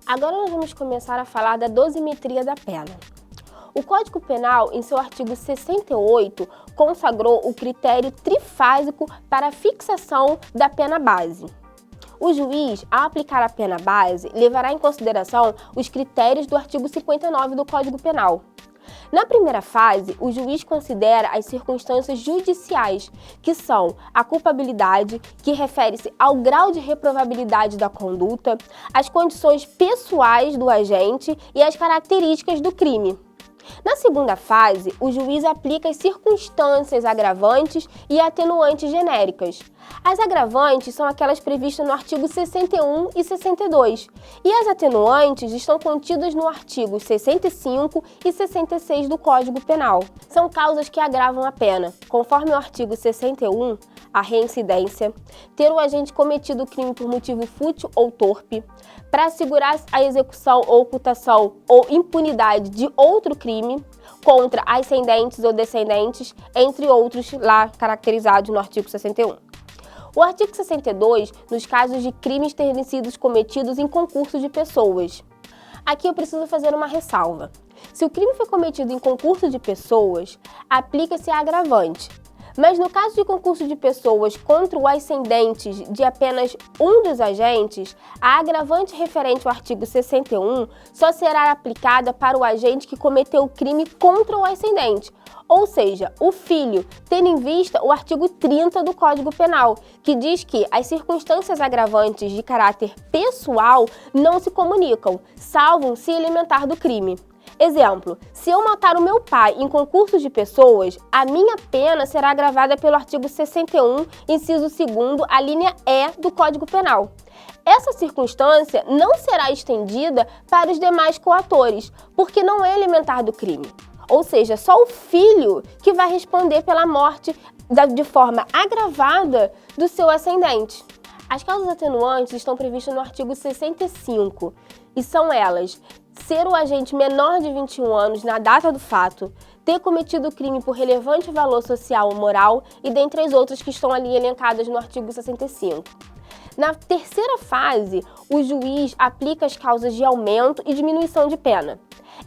Agora nós vamos começar a falar da dosimetria da pena. O Código Penal, em seu artigo 68, consagrou o critério trifásico para a fixação da pena base. O juiz, ao aplicar a pena base, levará em consideração os critérios do artigo 59 do Código Penal. Na primeira fase, o juiz considera as circunstâncias judiciais, que são a culpabilidade, que refere-se ao grau de reprovabilidade da conduta, as condições pessoais do agente e as características do crime. Na segunda fase, o juiz aplica as circunstâncias agravantes e atenuantes genéricas. As agravantes são aquelas previstas no artigo 61 e 62, e as atenuantes estão contidas no artigo 65 e 66 do Código Penal. São causas que agravam a pena, conforme o artigo 61, a reincidência, ter o agente cometido o crime por motivo fútil ou torpe, para assegurar a execução ou ocultação ou impunidade de outro crime, contra ascendentes ou descendentes, entre outros lá caracterizados no artigo 61. O artigo 62, nos casos de crimes terem sido cometidos em concurso de pessoas. Aqui eu preciso fazer uma ressalva. Se o crime foi cometido em concurso de pessoas, aplica-se a agravante. Mas no caso de concurso de pessoas contra o ascendente de apenas um dos agentes, a agravante referente ao artigo 61 só será aplicada para o agente que cometeu o crime contra o ascendente, ou seja, o filho, tendo em vista o artigo 30 do Código Penal, que diz que as circunstâncias agravantes de caráter pessoal não se comunicam, salvo se elementar do crime. Exemplo, se eu matar o meu pai em concurso de pessoas, a minha pena será agravada pelo artigo 61, inciso 2º, a linha E do Código Penal. Essa circunstância não será estendida para os demais coatores, porque não é elementar do crime. Ou seja, só o filho que vai responder pela morte de forma agravada do seu ascendente. As causas atenuantes estão previstas no artigo 65 e são elas: ser o agente menor de 21 anos na data do fato, ter cometido o crime por relevante valor social ou moral e dentre as outras que estão ali elencadas no artigo 65. Na terceira fase, o juiz aplica as causas de aumento e diminuição de pena.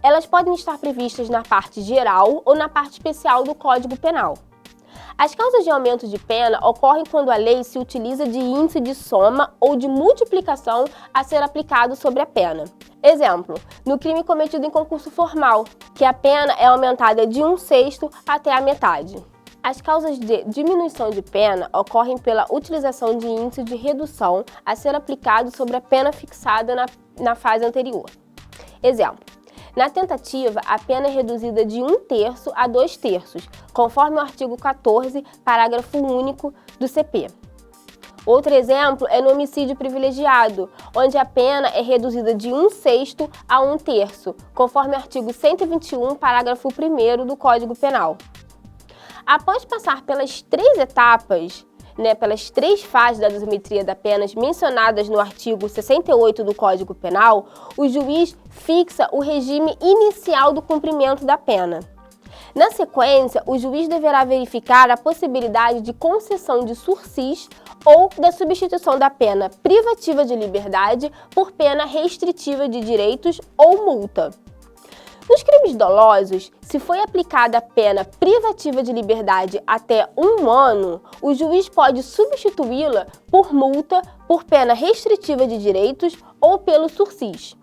Elas podem estar previstas na parte geral ou na parte especial do Código Penal. As causas de aumento de pena ocorrem quando a lei se utiliza de índice de soma ou de multiplicação a ser aplicado sobre a pena. Exemplo, no crime cometido em concurso formal, que a pena é aumentada de 1/6 até a metade. As causas de diminuição de pena ocorrem pela utilização de índice de redução a ser aplicado sobre a pena fixada na fase anterior. Exemplo, na tentativa, a pena é reduzida de 1/3 a 2/3, conforme o artigo 14, parágrafo único do CP. Outro exemplo é no homicídio privilegiado, onde a pena é reduzida de 1/6 a 1/3, conforme o artigo 121, parágrafo 1º do Código Penal. Após passar pelas três etapas, pelas três fases da dosimetria da pena mencionadas no artigo 68 do Código Penal, o juiz fixa o regime inicial do cumprimento da pena. Na sequência, o juiz deverá verificar a possibilidade de concessão de sursis ou da substituição da pena privativa de liberdade por pena restritiva de direitos ou multa. Nos crimes dolosos, se foi aplicada a pena privativa de liberdade até 1 ano, o juiz pode substituí-la por multa, por pena restritiva de direitos ou pelo sursis.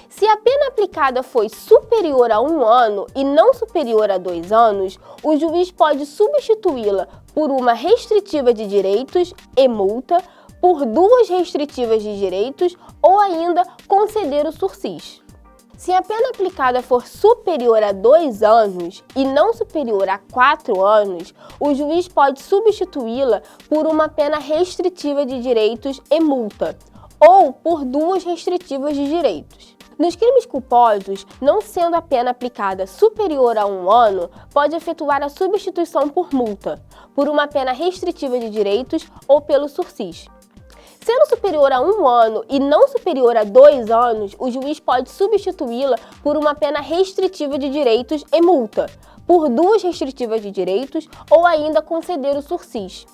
Se a pena aplicada foi superior a 1 ano e não superior a 2 anos, o juiz pode substituí-la por uma restritiva de direitos e multa, por 2 restritivas de direitos ou ainda conceder o sursis. Se a pena aplicada for superior a 2 anos e não superior a 4 anos, o juiz pode substituí-la por uma pena restritiva de direitos e multa, ou por 2 restritivas de direitos. Nos crimes culposos, não sendo a pena aplicada superior a 1 ano, pode efetuar a substituição por multa, por uma pena restritiva de direitos ou pelo sursis. Sendo superior a 1 ano e não superior a 2 anos, o juiz pode substituí-la por uma pena restritiva de direitos e multa, por 2 restritivas de direitos ou ainda conceder o sursis.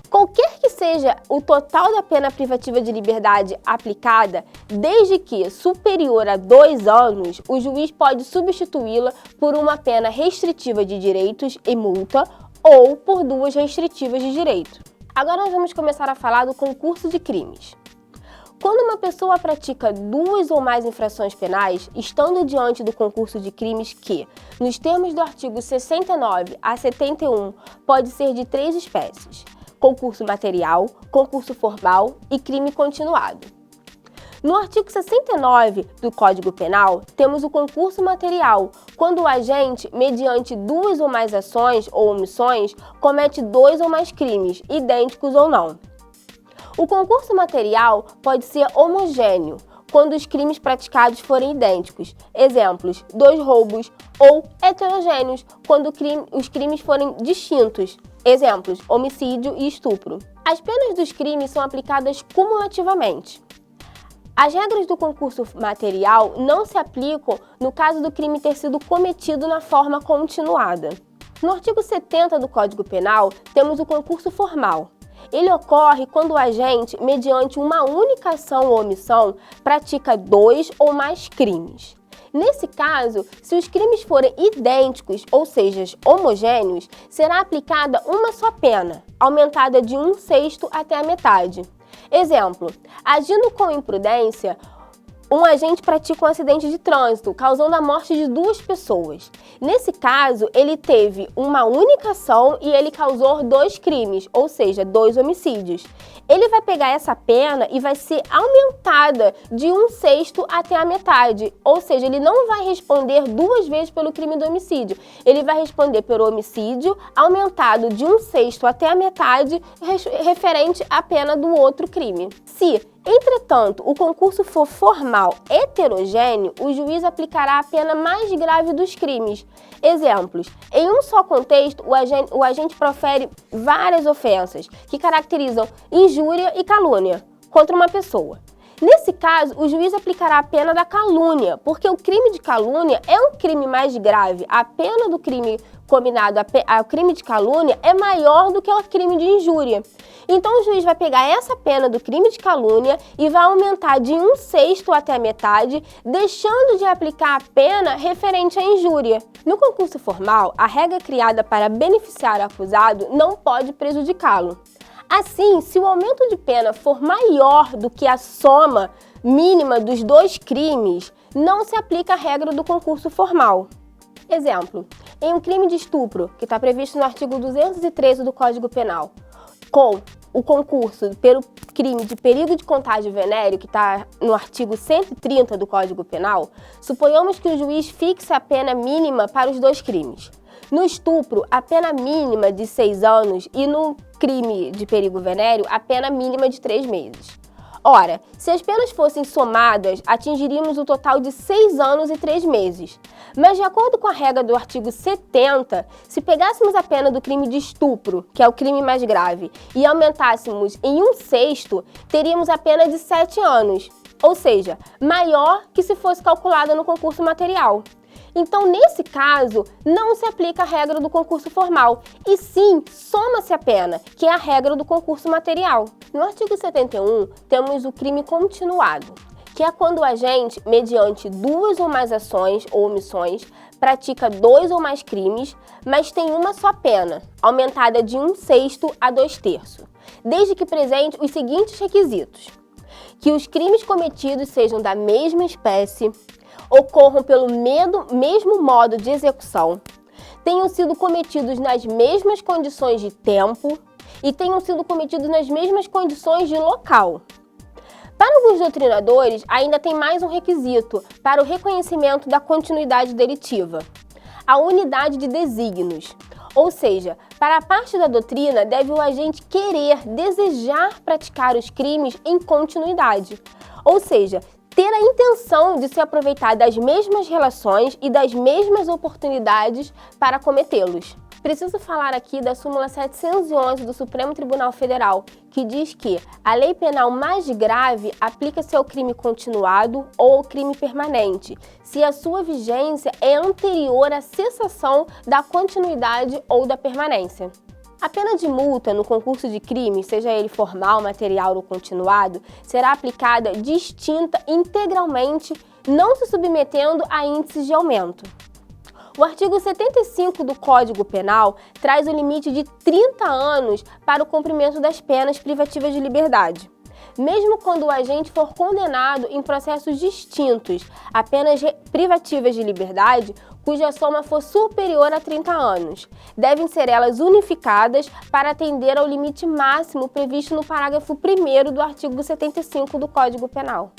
Qualquer que seja o total da pena privativa de liberdade aplicada, desde que superior a 2 anos, o juiz pode substituí-la por uma pena restritiva de direitos e multa ou por 2 restritivas de direito. Agora nós vamos começar a falar do concurso de crimes. Quando uma pessoa pratica 2 ou mais infrações penais, estando diante do concurso de crimes que, nos termos do artigo 69 a 71, pode ser de 3 espécies: concurso material, concurso formal e crime continuado. No artigo 69 do Código Penal, temos o concurso material, quando o agente, mediante 2 ou mais ações ou omissões, comete 2 ou mais crimes, idênticos ou não. O concurso material pode ser homogêneo, quando os crimes praticados forem idênticos. Exemplos: 2 roubos, ou heterogêneos, quando os crimes forem distintos. Exemplos: homicídio e estupro. As penas dos crimes são aplicadas cumulativamente. As regras do concurso material não se aplicam no caso do crime ter sido cometido na forma continuada. No artigo 70 do Código Penal, temos o concurso formal. Ele ocorre quando o agente, mediante uma única ação ou omissão, pratica 2 ou mais crimes. Nesse caso, se os crimes forem idênticos, ou seja, homogêneos, será aplicada uma só pena, aumentada de 1/6 até a metade. Exemplo: agindo com imprudência, um agente pratica um acidente de trânsito, causando a morte de 2 pessoas. Nesse caso, ele teve uma única ação e ele causou 2 crimes, ou seja, 2 homicídios. Ele vai pegar essa pena e vai ser aumentada de 1/6 até a metade, ou seja, ele não vai responder 2 vezes pelo crime do homicídio. Ele vai responder pelo homicídio aumentado de 1/6 até a metade, referente à pena do outro crime. Se, entretanto, o concurso for formal heterogêneo, o juiz aplicará a pena mais grave dos crimes. Exemplos: em um só contexto, o agente profere várias ofensas que caracterizam injúria e calúnia contra uma pessoa. Nesse caso, o juiz aplicará a pena da calúnia, porque o crime de calúnia é um crime mais grave. A pena do crime combinado ao crime de calúnia é maior do que o crime de injúria. Então, o juiz vai pegar essa pena do crime de calúnia e vai aumentar de 1/6 até a metade, deixando de aplicar a pena referente à injúria. No concurso formal, a regra criada para beneficiar o acusado não pode prejudicá-lo. Assim, se o aumento de pena for maior do que a soma mínima dos 2 crimes, não se aplica a regra do concurso formal. Exemplo: em um crime de estupro, que está previsto no artigo 213 do Código Penal, com o concurso pelo crime de perigo de contágio venéreo, que está no artigo 130 do Código Penal, suponhamos que o juiz fixe a pena mínima para os 2 crimes. No estupro, a pena mínima de 6 anos e no crime de perigo venéreo, a pena mínima de 3 meses. Ora, se as penas fossem somadas, atingiríamos o total de 6 anos e 3 meses. Mas, de acordo com a regra do artigo 70, se pegássemos a pena do crime de estupro, que é o crime mais grave, e aumentássemos em 1/6, teríamos a pena de 7 anos, ou seja, maior que se fosse calculada no concurso material. Então, nesse caso, não se aplica a regra do concurso formal, e sim, soma-se a pena, que é a regra do concurso material. No artigo 71, temos o crime continuado, que é quando o agente, mediante 2 ou mais ações ou omissões, pratica 2 ou mais crimes, mas tem uma só pena, aumentada de 1/6 a 2/3, desde que presente os seguintes requisitos: que os crimes cometidos sejam da mesma espécie, ocorram pelo mesmo modo de execução, tenham sido cometidos nas mesmas condições de tempo e tenham sido cometidos nas mesmas condições de local. Para alguns doutrinadores, ainda tem mais um requisito para o reconhecimento da continuidade delitiva: a unidade de desígnios. Ou seja, para a parte da doutrina, deve o agente querer, desejar praticar os crimes em continuidade. Ou seja, ter a intenção de se aproveitar das mesmas relações e das mesmas oportunidades para cometê-los. Preciso falar aqui da súmula 711 do Supremo Tribunal Federal, que diz que a lei penal mais grave aplica-se ao crime continuado ou ao crime permanente, se a sua vigência é anterior à cessação da continuidade ou da permanência. A pena de multa no concurso de crime, seja ele formal, material ou continuado, será aplicada distinta integralmente, não se submetendo a índices de aumento. O artigo 75 do Código Penal traz o limite de 30 anos para o cumprimento das penas privativas de liberdade. Mesmo quando o agente for condenado em processos distintos a penas privativas de liberdade, cuja soma for superior a 30 anos, devem ser elas unificadas para atender ao limite máximo previsto no parágrafo 1º do artigo 75 do Código Penal.